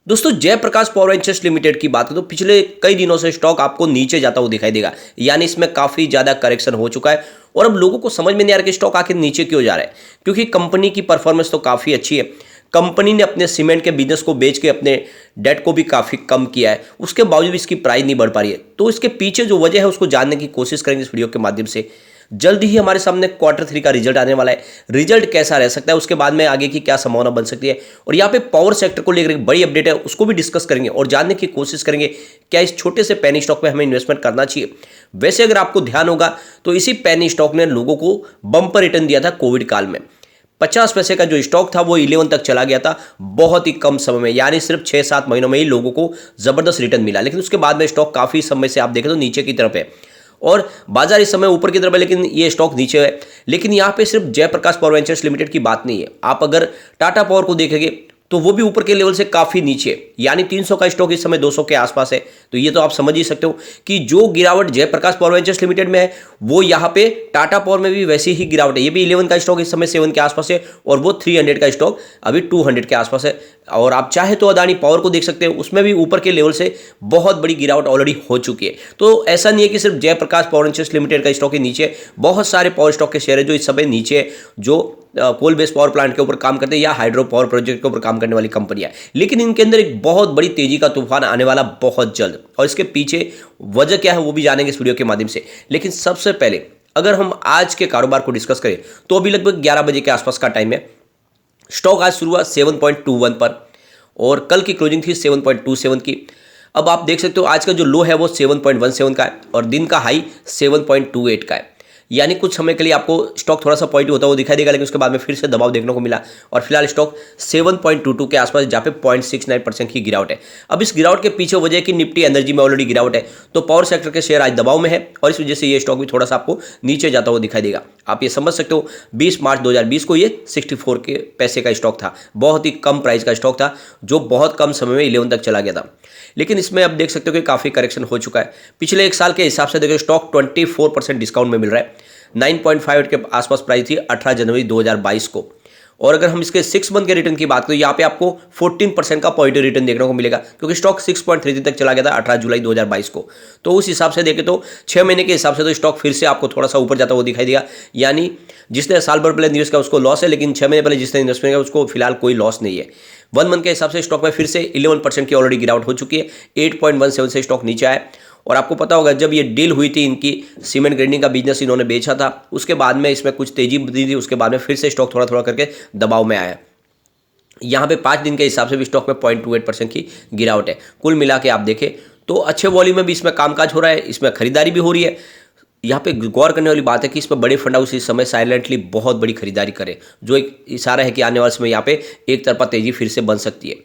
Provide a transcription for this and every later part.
दोस्तों Jayaprakash power ventures limited की बात करें तो पिछले कई दिनों से स्टॉक आपको नीचे जाता हुआ दिखाई देगा। यानी इसमें काफी ज्यादा करेक्शन हो चुका है और अब लोगों को समझ में नहीं आ रहा कि स्टॉक आखिर नीचे क्यों जा रहा है, क्योंकि कंपनी की परफॉर्मेंस तो काफी अच्छी है। कंपनी ने अपने सीमेंट के बिजनेस को बेच के अपने डेट को भी काफी कम किया है, उसके बावजूद इसकी प्राइस नहीं बढ़ पा रही है। तो इसके पीछे जो वजह है उसको जानने की कोशिश करेंगे इस वीडियो के माध्यम से। जल्द ही हमारे सामने क्वार्टर 3 का रिजल्ट आने वाला है। रिजल्ट कैसा रह सकता है, उसके बाद में आगे की क्या संभावना बन सकती है, और यहाँ पे पावर सेक्टर को लेकर एक बड़ी अपडेट है, उसको भी डिस्कस करेंगे और जानने की कोशिश करेंगे क्या इस छोटे से पेनी स्टॉक में हमें इन्वेस्टमेंट करना चाहिए। वैसे अगर आपको ध्यान होगा तो इसी पेनी स्टॉक ने लोगों को बम्पर रिटर्न दिया था कोविड काल में। 50 पैसे का जो स्टॉक था वो 11 तक चला गया था बहुत ही कम समय में, यानी सिर्फ 6-7 महीनों में ही लोगों को जबरदस्त रिटर्न मिला। लेकिन उसके बाद में स्टॉक काफी समय से आप देखें तो नीचे की तरफ है और बाजार इस समय ऊपर की तरफ है, लेकिन ये स्टॉक नीचे है। लेकिन यहाँ पे सिर्फ जयप्रकाश पावर वेंचर्स लिमिटेड की बात नहीं है। आप अगर टाटा पावर को देखेंगे तो वो भी ऊपर के लेवल से काफी नीचे है, यानी 300 का स्टॉक इस समय 200 के आसपास है। तो ये तो आप समझ ही सकते हो कि जो गिरावट जयप्रकाश पावर वेंचर्स लिमिटेड में है वो यहाँ पे टाटा पावर में भी वैसी ही गिरावट है। ये भी 11 का स्टॉक इस समय 7 के आसपास है और वो 300 का स्टॉक अभी 200 के आसपास है। और आप चाहे तो अदानी पावर को देख सकते हो, उसमें भी ऊपर के लेवल से बहुत बड़ी गिरावट ऑलरेडी हो चुकी है। तो ऐसा नहीं है कि सिर्फ जयप्रकाश पावर वेंचर्स लिमिटेड का स्टॉक ही नीचे है, बहुत सारे पावर स्टॉक के शेयर है जो इस समय नीचे है, जो कोल बेस्ड पावर प्लांट के ऊपर काम करते हैं या हाइड्रो पावर प्रोजेक्ट के ऊपर काम करने वाली कंपनियां। लेकिन इनके अंदर एक बहुत बड़ी तेजी का तूफान आने वाला बहुत जल्द, और इसके पीछे वजह क्या है वो भी जानेंगे इस वीडियो के माध्यम से। लेकिन सबसे पहले अगर हम आज के कारोबार को डिस्कस करें तो अभी लगभग 11 बजे के आसपास का टाइम है। स्टॉक आज शुरू हुआ 7.21 पर और कल की क्लोजिंग थी 7.27 की। अब आप देख सकते हो आज का जो लो है वो 7.17 का है और दिन का हाई 7.28 का है। यानी कुछ समय के लिए आपको स्टॉक थोड़ा सा पॉजिटिव होता हुआ दिखाई देगा, लेकिन उसके बाद में फिर से दबाव देखने को मिला और फिलहाल स्टॉक 7.22 के आसपास जहाँ पे 0.69% की गिरावट है। अब इस गिरावट के पीछे वजह है कि निफ्टी एनर्जी में ऑलरेडी गिरावट है, तो पावर सेक्टर के शेयर आज दबाव में है और इस वजह से ये स्टॉक भी थोड़ा सा आपको नीचे जाता हुआ दिखाई देगा। आप ये समझ सकते हो 20 मार्च 2020 को ये 64 के पैसे का स्टॉक था, बहुत ही कम प्राइस का स्टॉक था जो बहुत कम समय में 11 तक चला गया था। लेकिन इसमें अब देख सकते हो कि काफ़ी करेक्शन हो चुका है। पिछले एक साल के हिसाब से देखो स्टॉक 24% डिस्काउंट में मिल रहा है। 9.58 के आसपास प्राइस थी 18 जनवरी 2022 को। और अगर हम इसके 6 मंथ के रिटर्न की बात करें, यहाँ पे आपको 14% का पॉजिटिव रिटर्न देखने को मिलेगा, क्योंकि स्टॉक 6.33 तक चला गया था 18 जुलाई 2022 को। तो उस हिसाब से देखें तो 6 महीने के हिसाब से तो स्टॉक फिर से आपको थोड़ा सा ऊपर जाता हुआ दिखाई देगा। यानी जिसने साल भर पहले निवेश किया उसको लॉस है, लेकिन 6 महीने पहले जिसने इन्वेस्टमेंट किया उसको फिलहाल कोई लॉस नहीं है। 1 मंथ के हिसाब से स्टॉक में फिर से 11% की ऑलरेडी गिरावट हो चुकी है। 8.17 से स्टॉक नीचे आया और आपको पता होगा जब ये डील हुई थी, इनकी सीमेंट ग्रेडिंग का बिजनेस इन्होंने बेचा था, उसके बाद में इसमें कुछ तेजी दी थी, उसके बाद में फिर से स्टॉक थोड़ा थोड़ा करके दबाव में आया। यहाँ पे 5 दिन के हिसाब से भी स्टॉक में 0.28% की गिरावट है। कुल मिला के आप देखें तो अच्छे वॉल्यूम में भी इसमें कामकाज हो रहा है, इसमें खरीदारी भी हो रही है। यहाँ पे गौर करने वाली बात है कि इसमें बड़े फंड हाउस इस समय साइलेंटली बहुत बड़ी खरीदारी करें, जो एक इशारा है कि आने वाले समय यहाँ पे एक तरफा तेजी फिर से बन सकती है।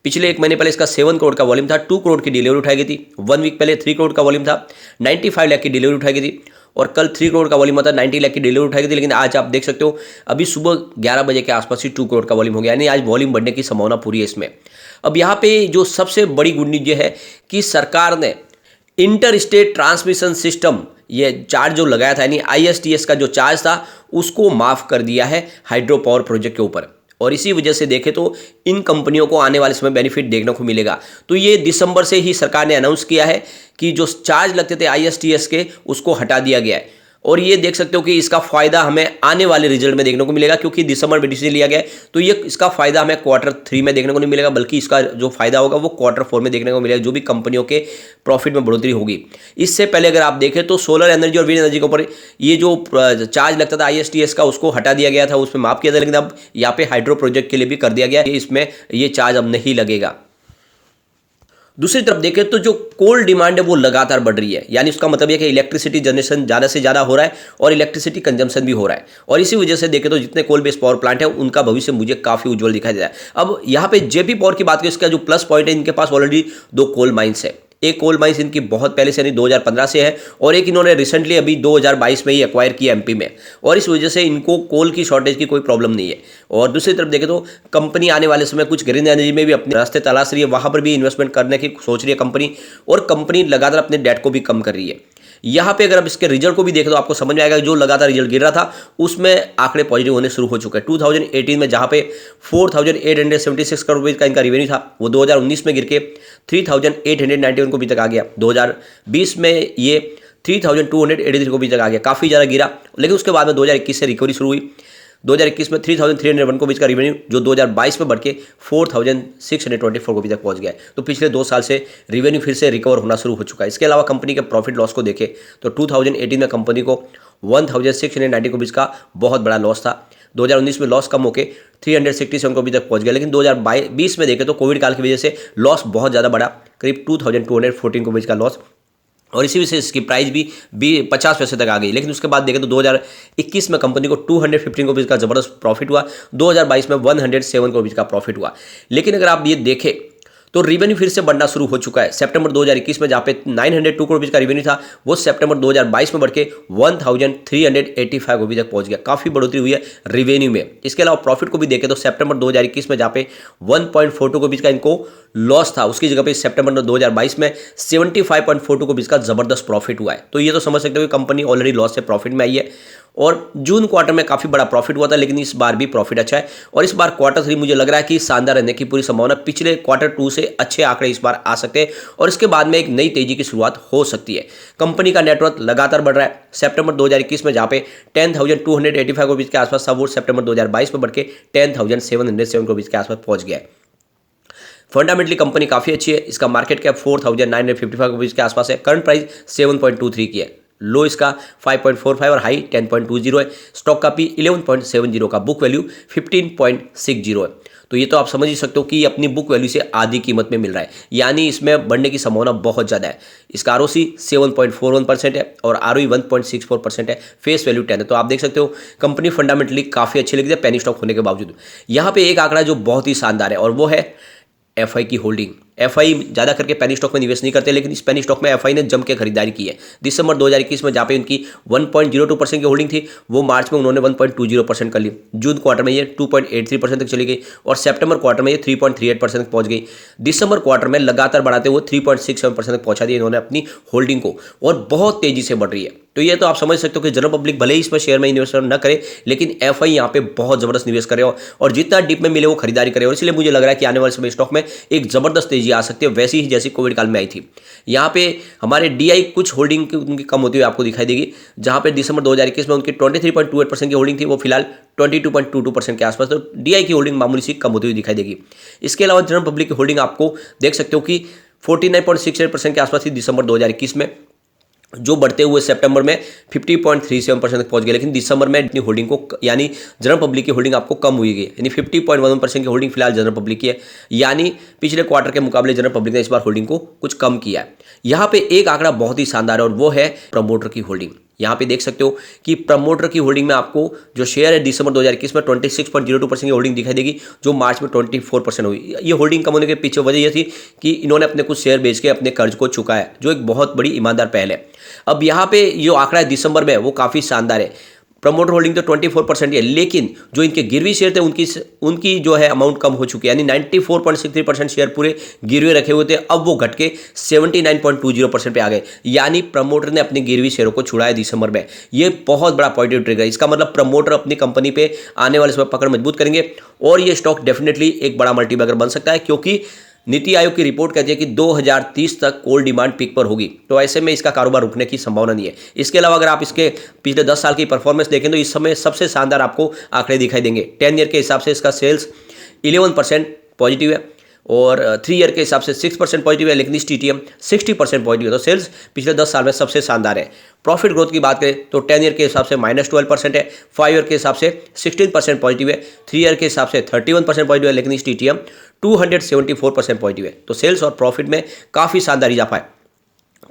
पिछले 1 महीने पहले इसका 7 करोड़ का वॉल्यूम था, 2 करोड़ की डिलीवरी उठाई गई थी। 1 वीक पहले 3 करोड़ का वॉल्यूम था, 95 लाख की डिलीवरी उठाई गई थी। और कल 3 करोड़ का वॉल्यूम था, 90 लाख की डिलीवरी उठाई गई थी। लेकिन आज आप देख सकते हो अभी सुबह 11 बजे के आसपास ही 2 करोड़ का वॉल्यूम हो गया, यानी आज वॉल्यूम बढ़ने की संभावना पूरी है इसमें। अब यहाँ पे जो सबसे बड़ी गुड न्यूज ये है कि सरकार ने इंटर स्टेट ट्रांसमिशन सिस्टम ये चार्ज जो लगाया था, यानी ISTS का जो चार्ज था उसको माफ कर दिया है हाइड्रो पावर प्रोजेक्ट के ऊपर। और इसी वजह से देखें तो इन कंपनियों को आने वाले समय बेनिफिट देखने को मिलेगा। तो ये दिसंबर से ही सरकार ने अनाउंस किया है कि जो चार्ज लगते थे ISTS के उसको हटा दिया गया है। और ये देख सकते हो कि इसका फायदा हमें आने वाले रिजल्ट में देखने को मिलेगा, क्योंकि दिसंबर में डिसीजन लिया गया है। तो ये इसका फायदा हमें Q3 में देखने को नहीं मिलेगा, बल्कि इसका जो फायदा होगा वो Q4 में देखने को मिलेगा, जो भी कंपनियों के प्रॉफिट में बढ़ोतरी होगी। इससे पहले अगर आप देखें तो सोलर एनर्जी और विंड एनर्जी के ऊपर ये जो चार्ज लगता था ISTS का उसको हटा दिया गया था, उसमें माफ किया था। लेकिन अब यहाँ पे हाइड्रो प्रोजेक्ट के लिए भी कर दिया गया है, इसमें ये चार्ज अब नहीं लगेगा। दूसरी तरफ देखें तो जो कोल डिमांड है वो लगातार बढ़ रही है, यानी उसका मतलब यह कि इलेक्ट्रिसिटी जनरेशन ज़्यादा से ज़्यादा हो रहा है और इलेक्ट्रिसिटी कंजम्पशन भी हो रहा है। और इसी वजह से देखें तो जितने कोल बेस्ड पावर प्लांट है उनका भविष्य मुझे काफ़ी उज्जवल दिखाई दे रहा है। अब यहाँ पे JP पावर की बात करें, इसका जो प्लस पॉइंट है, इनके पास ऑलरेडी 2 कोल माइंस है। एक कोल माइंस इनकी बहुत पहले से यानी 2015 से है और एक इन्होंने रिसेंटली अभी 2022 में ही एक्वायर किया MP में, और इस वजह से इनको कोल की शॉर्टेज की कोई प्रॉब्लम नहीं है। और दूसरी तरफ देखें तो कंपनी आने वाले समय कुछ ग्रीन एनर्जी में भी अपने रास्ते तलाश रही है, वहाँ पर भी इन्वेस्टमेंट करने की सोच रही है कंपनी, और कंपनी लगातार अपने डेट को भी कम कर रही है। यहाँ पे अगर आप इसके रिजल्ट को भी देखें तो आपको समझ में आएगा कि जो लगातार रिजल्ट गिर रहा था उसमें आंकड़े पॉजिटिव होने शुरू हो चुके हैं। 2018 में जहाँ पे 4,876 करोड़ रुपये का इनका रेवेन्यू था, वो 2019 में गिर के 3,891 को भी तक आ गया। 2020 में ये 3,283 को भी तक आ गया, काफ़ी ज़्यादा गिरा। लेकिन उसके बाद में 2021 से रिकवरी शुरू हुई। 2021 में 3,301 को बीच का रेवेन्यू जो 2022 में बढ़ के 4,624 को भी तक पहुंच गया है। तो पिछले 2 साल से रेवेन्यू फिर से रिकवर होना शुरू हो चुका है। इसके अलावा कंपनी के प्रॉफिट लॉस को देखें तो 2018 में कंपनी को 1,690 को बीच का बहुत बड़ा लॉस था। 2019 में लॉस कम होकर 367 को भी तक पहुंच गया। लेकिन 2020 में देखें तो कोविड काल की वजह से लॉस बहुत ज़्यादा बढ़ा, करीब 2,214 को बीच का लॉस, और इसी वजह से इसकी प्राइस भी 50 पैसे तक आ गई। लेकिन उसके बाद देखें तो 2021 में कंपनी को 215 को बीच का ज़बरदस्त प्रॉफिट हुआ, 2022 में 107 को बीच का प्रॉफिट हुआ। लेकिन अगर आप ये देखें तो रेवेन्यू फिर से बढ़ना शुरू हो चुका है। सितंबर 2021 में जहाँ पे 902 करोड़ रुपये का रेवेन्यू था, वो सितंबर 2022 में बढ़ के 1,385 करोड़ तक पहुंच गया। काफ़ी बढ़ोतरी हुई है रेवेन्यू में। इसके अलावा प्रॉफिट को भी देखें तो सितंबर 2021 में जहाँ पे 1.42 करोड़ बीच का इनको लॉस था, उसकी जगह पे सितंबर 2022 में 75.42 करोड़ बीच का जबरदस्त प्रॉफिट हुआ है। तो ये तो समझ सकते हो कि कंपनी ऑलरेडी लॉस से प्रॉफिट में आई है। और जून क्वार्टर में काफ़ी बड़ा प्रॉफिट हुआ था, लेकिन इस बार भी प्रॉफिट अच्छा है। और इस बार क्वार्टर 3 मुझे लग रहा है कि शानदार रहने की पूरी संभावना, पिछले क्वार्टर 2 से अच्छे आंकड़े इस बार आ सकते हैं और इसके बाद में एक नई तेजी की शुरुआत हो सकती है। कंपनी का नेटवर्थ लगातार बढ़ रहा है। सितंबर 2021 में जहाँ पे 10,285 करोड़ के आसपास था, वो सितंबर 2022 में बढ़ के 10,707 करोड़ के आसपास पहुंच गया है। फंडामेंटली कंपनी काफ़ी अच्छी है। इसका मार्केट कैप 4,955 करोड़ के आसपास है। करंट प्राइस 7.23 की है। लो इसका 5.45 और हाई 10.20 है। स्टॉक का पी 11.70 का, बुक वैल्यू 15.60 है। तो ये तो आप समझ ही सकते हो कि अपनी बुक वैल्यू से आधी कीमत में मिल रहा है, यानी इसमें बढ़ने की संभावना बहुत ज़्यादा है। इसका आरओसी 7.41% है और आरओई 1.64% है। फेस वैल्यू 10 है। तो आप देख सकते हो कंपनी फंडामेंटली काफ़ी अच्छी लगी है पेनी स्टॉक होने के बावजूद। यहाँ पे एक आंकड़ा जो बहुत ही शानदार है और वो है एफआई की होल्डिंग। एफआई ज़्यादा करके पेनी स्टॉक में निवेश नहीं करते, लेकिन इस पेनी स्टॉक में एफआई ने जम के खरीदारी की है। दिसंबर 2021 में जहाँ पे उनकी 1.02% की होल्डिंग थी, वो मार्च में उन्होंने 1.20% कर ली। जून क्वार्टर में ये 2.83% तक चली गई और सितंबर क्वार्टर में ये 3.38% तक पहुंच गई। दिसंबर क्वार्टर में लगातार बढ़ाते हुए 3.67% तक पहुंचा दिया इन्होंने अपनी होल्डिंग को, और बहुत तेजी से बढ़ रही है। तो ये तो आप समझ सकते हो कि जनरल पब्लिक भले ही इसमें शेयर में इन्वेस्ट न करे, लेकिन एफआई यहाँ पे बहुत जबरदस्त निवेश करे और जितना डिप में मिले वो खरीदारी करे। और इसलिए मुझे लग रहा है कि आने वाले समय स्टॉक में एक जबरदस्त तेजी आ सकती है, वैसी ही जैसी कोविड काल में आई थी। यहाँ पे हमारे डीआई कुछ होल्डिंग उनकी कम होती हुई आपको दिखाई देगी। जहाँ पे दिसंबर 2021 में उनकी 23.28% की होल्डिंग थी, वो फिलहाल 22.22% के आसपास। तो डीआई की होल्डिंग मामूली सी कम होती हुई दिखाई देगी। इसके अलावा जनरल पब्लिक की होल्डिंग आपको देख सकते हो कि 49.68% के आसपास थी दिसंबर 2021 में, जो बढ़ते हुए सितंबर में 50.37% तक पहुंच गए। लेकिन दिसंबर में इतनी होल्डिंग को, यानी जनरल पब्लिक की होल्डिंग आपको कम हुई गई, यानी 50.11% की होल्डिंग फिलहाल जनरल पब्लिक की है। यानी पिछले क्वार्टर के मुकाबले जनरल पब्लिक ने इस बार होल्डिंग को कुछ कम किया है। यहाँ पे एक आंकड़ा बहुत ही शानदार है और वो है प्रमोटर की होल्डिंग। यहाँ पे देख सकते हो कि प्रमोटर की होल्डिंग में आपको जो शेयर है दिसंबर 2021 में 26.02% की होल्डिंग दिखाई देगी, जो मार्च में 24% हुई। ये होल्डिंग कम होने के पीछे वजह यह थी कि इन्होंने अपने कुछ शेयर बेच के अपने कर्ज को चुकाया, जो एक बहुत बड़ी ईमानदार पहल है। अब यहाँ पे जो आंकड़ा है दिसंबर में वो काफ़ी शानदार है। प्रमोटर होल्डिंग तो 24% है, लेकिन जो इनके गिरवी शेयर थे उनकी जो है अमाउंट कम हो चुकी है, यानी 94.63% शेयर पूरे गिरवे रखे हुए थे, अब वो घट के 79.20% पे आ गए। यानी प्रमोटर ने अपने गिरवी शेयरों को छुड़ाया दिसंबर में। ये बहुत बड़ा पॉजिटिव ट्रिगर है। इसका मतलब प्रमोटर अपनी कंपनी पे आने वाले समय पकड़ मजबूत करेंगे और ये स्टॉक डेफिनेटली एक बड़ा मल्टीबैगर बन सकता है, क्योंकि नीति आयोग की रिपोर्ट कहती है कि 2030 तक कोल डिमांड पीक पर होगी। तो ऐसे में इसका कारोबार रुकने की संभावना नहीं है। इसके अलावा अगर आप इसके पिछले 10 साल की परफॉर्मेंस देखें तो इस समय सबसे शानदार आपको आंकड़े दिखाई देंगे। 10 ईयर के हिसाब से इसका सेल्स 11% पॉजिटिव है और 3 ईयर के हिसाब से 6% पॉजिटिव है, लेकिन इस TTM 60% पॉजिटिव है। तो सेल्स पिछले 10 साल में सबसे शानदार है। प्रॉफिट ग्रोथ की बात करें तो 10 ईयर के हिसाब से -12% है, 5 ईयर के हिसाब से 16% पॉजिटिव है, 3 ईयर के हिसाब से 31% पॉजिटिव है, लेकिन इस TTM 274% पॉजिटिव है। तो सेल्स और प्रॉफिट में काफ़ी शानदार इजाफा है।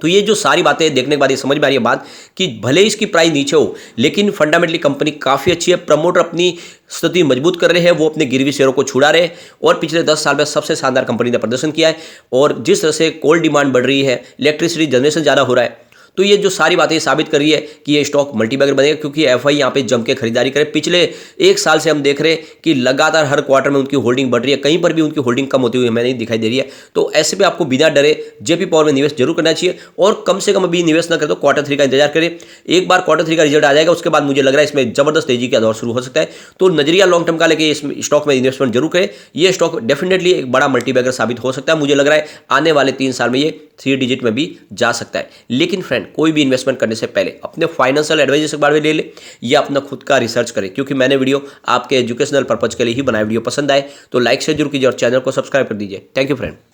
तो ये जो सारी बातें देखने के बाद ये समझ में आ रही है बात कि भले इसकी प्राइस नीचे हो, लेकिन फंडामेंटली कंपनी काफ़ी अच्छी है। प्रमोटर अपनी स्थिति मजबूत कर रहे हैं, वो अपने गिरवी शेयरों को छुड़ा रहे हैं और पिछले 10 साल में सबसे शानदार कंपनी ने प्रदर्शन किया है। और जिस तरह से कोल डिमांड बढ़ रही है, इलेक्ट्रिसिटी जनरेशन ज़्यादा हो रहा है, तो ये जो सारी बातें साबित कर रही है कि ये स्टॉक मल्टीबैगर बनेगा, क्योंकि एफआई यहाँ पे जम के खरीदारी करे। पिछले 1 साल से हम देख रहे हैं कि लगातार हर क्वार्टर में उनकी होल्डिंग बढ़ रही है, कहीं पर भी उनकी होल्डिंग कम होती हुई हमें नहीं दिखाई दे रही है। तो ऐसे पे आपको बिना डरे जेपी पावर में निवेश जरूर करना चाहिए, और कम से कम अभी निवेश ना करें तो क्वार्टर 3 का इंतजार करें। एक बार क्वार्टर 3 का रिजल्ट आ जाएगा, उसके बाद मुझे लग रहा है इसमें जबरदस्त तेजी का दौर शुरू हो सकता है। तो नजरिया लॉन्ग टर्म का लेके इस स्टॉक में इन्वेस्टमेंट जरूर करें। ये स्टॉक डेफिनेटली एक बड़ा मल्टीबैगर साबित हो सकता है। मुझे लग रहा है आने वाले 3 साल में ये 3 डिजिट में भी जा सकता है। लेकिन फ्रेंड, कोई भी इन्वेस्टमेंट करने से पहले अपने फाइनेंशियल एडवाइजर से बारे में ले ले या अपना खुद का रिसर्च करें, क्योंकि मैंने वीडियो आपके एजुकेशनल पर्पज के लिए ही बनाया। वीडियो पसंद आए तो लाइक से जरूर कीजिए और चैनल को सब्सक्राइब कर दीजिए। Thank you friend.